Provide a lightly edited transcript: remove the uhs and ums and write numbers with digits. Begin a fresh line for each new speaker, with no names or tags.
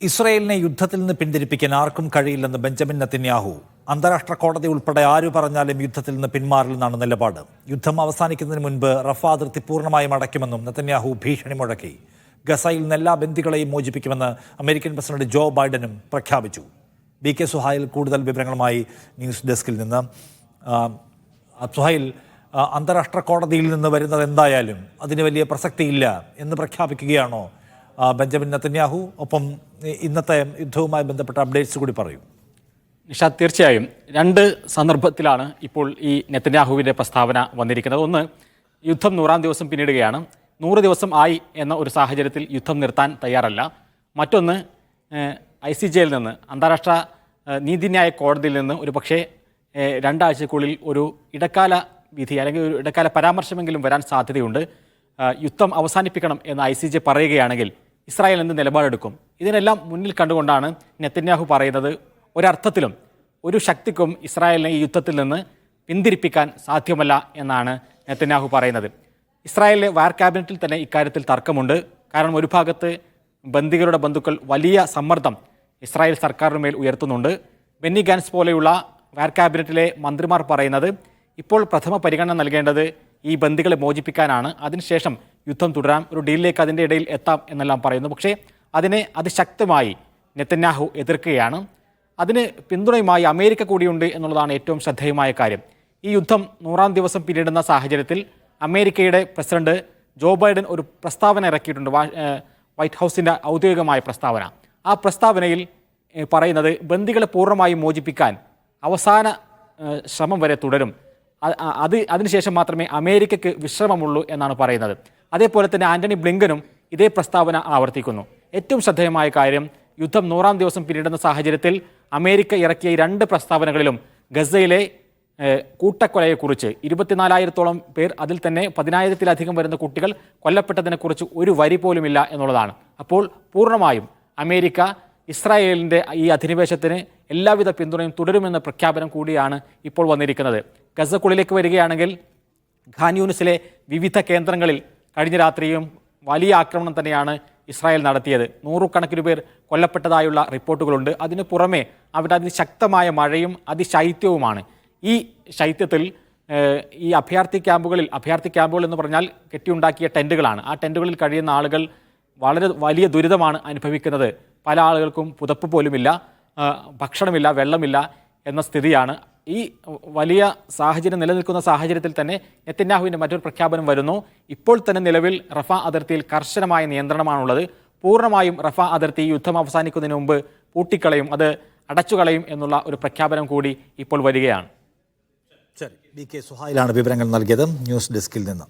ഇസ്രായേലിനെ യുദ്ധത്തിൽ നിന്ന് പിന്തിരിപ്പിക്കാൻ ആർക്കും കഴിയില്ലെന്ന് ബെഞ്ചമിൻ നെതന്യാഹു. അന്താരാഷ്ട്ര കോടതി ഉൾപ്പെടെ ആരു പറഞ്ഞാലും യുദ്ധത്തിൽ നിന്ന് പിന്മാറില്ലെന്നാണ് നിലപാട്. യുദ്ധം അവസാനിക്കുന്നതിന് മുൻപ് റഫ അതിർത്തി പൂർണ്ണമായും അടയ്ക്കുമെന്നും നെതന്യാഹു ഭീഷണി മുഴക്കി. ഗസയിൽ നിന്ന് എല്ലാ ബന്ദികളെയും മോചിപ്പിക്കുമെന്ന് അമേരിക്കൻ പ്രസിഡന്റ് ജോ ബൈഡനും പ്രഖ്യാപിച്ചു. BK സുഹൈൽ കൂടുതൽ വിവരങ്ങളുമായി ന്യൂസ് ഡെസ്കിൽ നിന്ന്. സുഹൈൽ, അന്താരാഷ്ട്ര കോടതിയിൽ നിന്ന് വരുന്നത് എന്തായാലും അതിന് വലിയ പ്രസക്തിയില്ല എന്ന് പ്രഖ്യാപിക്കുകയാണോ ബെഞ്ചമിൻ നെതന്യാഹു? ഒപ്പം ഇന്നത്തെ യുദ്ധവുമായി ബന്ധപ്പെട്ട അപ്ഡേറ്റ്സ് കൂടി പറയൂ.
നിഷാദ്, തീർച്ചയായും രണ്ട് സന്ദർഭത്തിലാണ് ഇപ്പോൾ ഈ നെതന്യാഹുവിൻ്റെ പ്രസ്താവന വന്നിരിക്കുന്നത്. ഒന്ന്, യുദ്ധം 100-ാം ദിവസം പിന്നിടുകയാണ്. 100 ദിവസം ആയി എന്ന ഒരു സാഹചര്യത്തിൽ യുദ്ധം നിർത്താൻ തയ്യാറല്ല. മറ്റൊന്ന്, ICJയിൽ നിന്ന്, അന്താരാഷ്ട്ര നീതിന്യായ കോടതിയിൽ നിന്ന് ഒരു പക്ഷേ 2 ആഴ്ചക്കുള്ളിൽ ഒരു ഇടക്കാല വിധി അല്ലെങ്കിൽ ഒരു ഇടക്കാല പരാമർശമെങ്കിലും വരാൻ സാധ്യതയുണ്ട്. യുദ്ധം അവസാനിപ്പിക്കണം എന്ന് ICJ പറയുകയാണെങ്കിൽ ഇസ്രായേൽ എന്ത് നിലപാടെടുക്കും? ഇതിനെല്ലാം മുന്നിൽ കണ്ടുകൊണ്ടാണ് നെതന്യാഹു പറയുന്നത് ഒരർത്ഥത്തിലും ഒരു ശക്തിക്കും ഇസ്രായേലിനെ ഈ യുദ്ധത്തിൽ നിന്ന് പിന്തിരിപ്പിക്കാൻ സാധ്യമല്ല എന്നാണ് നെതന്യാഹു പറയുന്നത്. ഇസ്രായേലിലെ വാർ ക്യാബിനറ്റിൽ തന്നെ ഇക്കാര്യത്തിൽ തർക്കമുണ്ട്. കാരണം ഒരു ഭാഗത്ത് ബന്ദികളുടെ ബന്ധുക്കൾ വലിയ സമ്മർദ്ദം ഇസ്രായേൽ സർക്കാരിന് മേൽ ഉയർത്തുന്നുണ്ട്. ബെന്നി ഗാൻസ് പോലെയുള്ള വാർ ക്യാബിനറ്റിലെ മന്ത്രിമാർ പറയുന്നത് ഇപ്പോൾ പ്രഥമ പരിഗണന നൽകേണ്ടത് ഈ ബന്ദികളെ മോചിപ്പിക്കാനാണ്, അതിനുശേഷം യുദ്ധം തുടരാം, ഒരു ഡീലിലേക്ക് അതിൻ്റെ ഇടയിൽ എത്താം എന്നെല്ലാം പറയുന്നു. പക്ഷേ അതിനെ അതിശക്തമായി നെതന്യാഹു എതിർക്കുകയാണ്. അതിന് പിന്തുണയുമായി അമേരിക്ക കൂടിയുണ്ട് എന്നുള്ളതാണ് ഏറ്റവും ശ്രദ്ധേയമായ കാര്യം. ഈ യുദ്ധം 100-ാം ദിവസം പിന്നിടുന്ന സാഹചര്യത്തിൽ അമേരിക്കയുടെ പ്രസിഡന്റ് ജോ ബൈഡൻ ഒരു പ്രസ്താവന ഇറക്കിയിട്ടുണ്ട്, വൈറ്റ് ഹൗസിൻ്റെ ഔദ്യോഗികമായ പ്രസ്താവന. ആ പ്രസ്താവനയിൽ പറയുന്നത് ബന്ദികളെ പൂർണ്ണമായും മോചിപ്പിക്കാൻ അവസാന ശ്രമം വരെ തുടരും, അതിനുശേഷം മാത്രമേ അമേരിക്കയ്ക്ക് വിശ്രമമുള്ളൂ എന്നാണ് പറയുന്നത്. അതേപോലെ തന്നെ ആന്റണി ബ്ലിങ്കനും ഇതേ പ്രസ്താവന ആവർത്തിക്കുന്നു. ഏറ്റവും ശ്രദ്ധേയമായ കാര്യം, യുദ്ധം 100-ാം ദിവസം പിന്നിടുന്ന സാഹചര്യത്തിൽ അമേരിക്ക ഇറക്കിയ 2 പ്രസ്താവനകളിലും ഗസയിലെ കൂട്ടക്കൊലയെക്കുറിച്ച് 24,000-ഓളം പേർ, അതിൽ തന്നെ 10,000-ത്തിലധികം വരുന്ന കുട്ടികൾ കൊല്ലപ്പെട്ടതിനെക്കുറിച്ച് ഒരു വരി പോലുമില്ല എന്നുള്ളതാണ്. അപ്പോൾ പൂർണ്ണമായും അമേരിക്ക ഇസ്രായേലിൻ്റെ ഈ അധിനിവേശത്തിന് എല്ലാവിധ പിന്തുണയും തുടരുമെന്ന പ്രഖ്യാപനം കൂടിയാണ് ഇപ്പോൾ വന്നിരിക്കുന്നത്. ഗസക്കുള്ളിലേക്ക് വരികയാണെങ്കിൽ ഖാൻ യൂനിസിലെ വിവിധ കേന്ദ്രങ്ങളിൽ കഴിഞ്ഞ രാത്രിയും വലിയ ആക്രമണം തന്നെയാണ് ഇസ്രായേൽ നടത്തിയത്. 100 പേർ കൊല്ലപ്പെട്ടതായുള്ള റിപ്പോർട്ടുകളുണ്ട്. അതിന് പുറമെ അവിടെ അതിശക്തമായ മഴയും അതിശൈത്യവുമാണ്. ഈ ശൈത്യത്തിൽ ഈ അഭയാർത്ഥി ക്യാമ്പുകൾ എന്ന് പറഞ്ഞാൽ കെട്ടിയുണ്ടാക്കിയ ടെൻറ്റുകളാണ്. ആ ടെൻറ്റുകളിൽ കഴിയുന്ന ആളുകൾ വളരെ വലിയ ദുരിതമാണ് അനുഭവിക്കുന്നത്. പല ആളുകൾക്കും പുതപ്പ് പോലുമില്ല, ഭക്ഷണമില്ല, വെള്ളമില്ല എന്ന സ്ഥിതിയാണ്. ഈ വലിയ സാഹചര്യം നിലനിൽക്കുന്ന സാഹചര്യത്തിൽ തന്നെ നെതന്യാഹുവിൻ്റെ മറ്റൊരു പ്രഖ്യാപനം വരുന്നു. ഇപ്പോൾ തന്നെ നിലവിൽ റഫ അതിർത്തിയിൽ കർശനമായ നിയന്ത്രണമാണുള്ളത്. പൂർണ്ണമായും റഫ അതിർത്തി യുദ്ധം അവസാനിക്കുന്നതിന് മുമ്പ് പൂട്ടിക്കളയും, അത് അടച്ചുകളയും എന്നുള്ള ഒരു പ്രഖ്യാപനം കൂടി ഇപ്പോൾ വരികയാണ്.
ശരി, BK സുഹൈലാണ് വിവരങ്ങൾ നൽകിയത് ന്യൂസ് ഡെസ്കിൽ നിന്ന്.